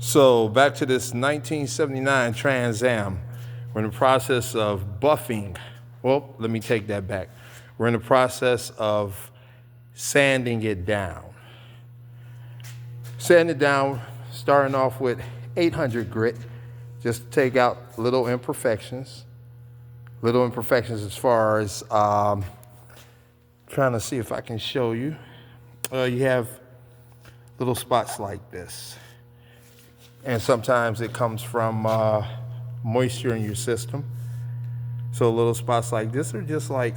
So back to this 1979 Trans Am. We're in the process of buffing. Well, let me take that back. We're in the process of sanding it down. Sanding it down, starting off with 800 grit, just to take out little imperfections. Little imperfections as far as, trying to see if I can show you. You have little spots like this. And sometimes it comes from moisture in your system. So little spots like this are just like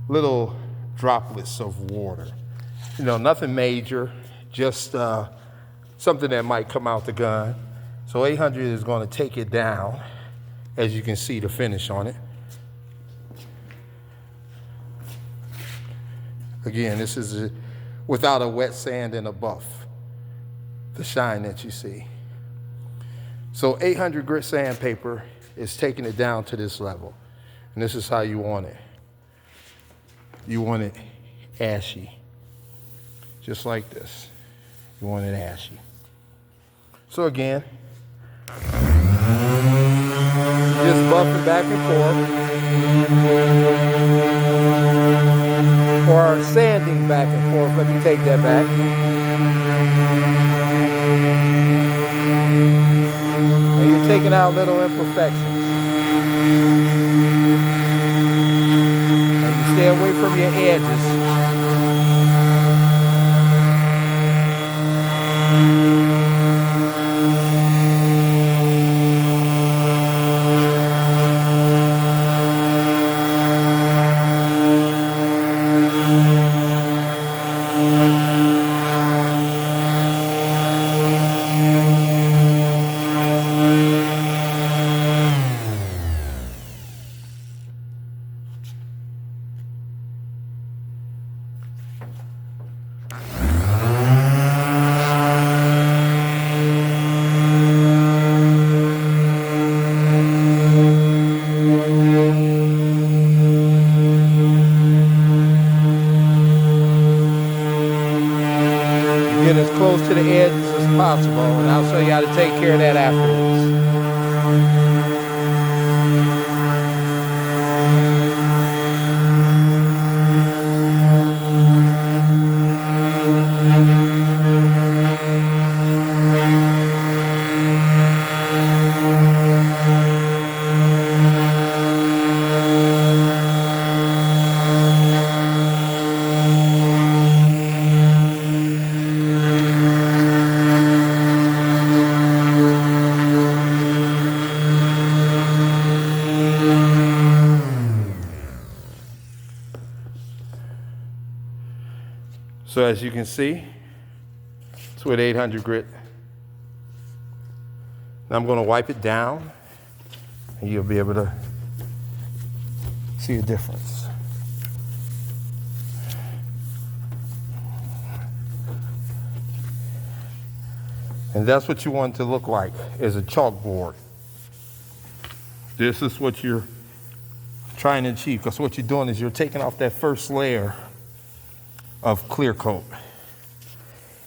little droplets of water. You know, nothing major, just something that might come out the gun. So 800 is going to take it down, as you can see the finish on it. Again, this is without a wet sand and a buff, the shine that you see. So 800 grit sandpaper is taking it down to this level. And this is how you want it. You want it ashy, just like this. You want it ashy. So again, just buffing back and forth, or sanding back and forth. Let me take that back. And you're taking out little imperfections. And you stay away from your edges. Get as close to the edges as possible, and I'll show you how to take care of that afterwards. So as you can see, it's with 800 grit. Now I'm going to wipe it down, and you'll be able to see a difference. And that's what you want it to look like, is a chalkboard. This is what you're trying to achieve, because what you're doing is you're taking off that first layer of clear coat,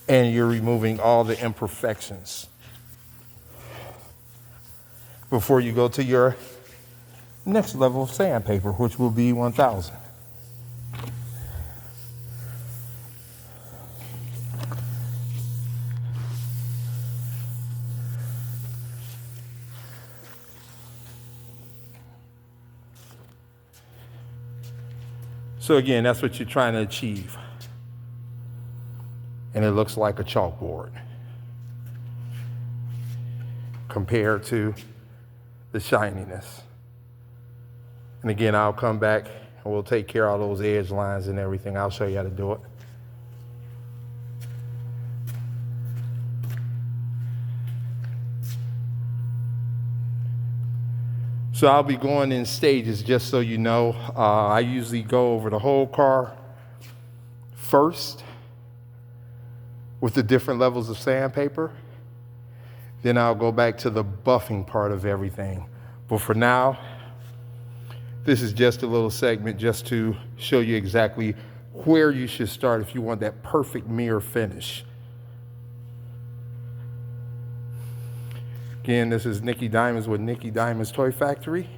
and you're removing all the imperfections before you go to your next level of sandpaper, which will be 1000. So again, that's what you're trying to achieve. And it looks like a chalkboard compared to the shininess. And again, I'll come back and we'll take care of all those edge lines and everything. I'll show you how to do it. So I'll be going in stages, just so you know. I usually go over the whole car first with the different levels of sandpaper. Then I'll go back to the buffing part of everything. But for now, this is just a little segment just to show you exactly where you should start if you want that perfect mirror finish. Again, this is Nicky Diamonds with Nicky Diamonds Toy Factory.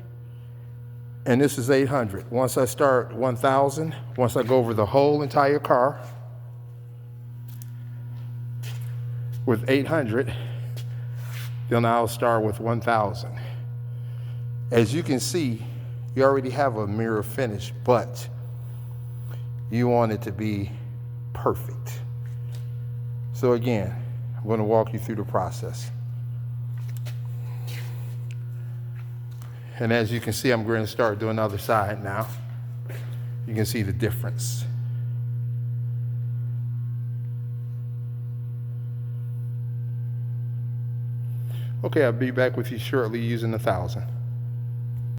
And this is 800. Once I start 1,000, once I go over the whole entire car with 800, then I'll start with 1,000. As you can see, you already have a mirror finish, but you want it to be perfect. So again, I'm going to walk you through the process. And as you can see, I'm going to start doing the other side now. You can see the difference. Okay, I'll be back with you shortly using 1,000.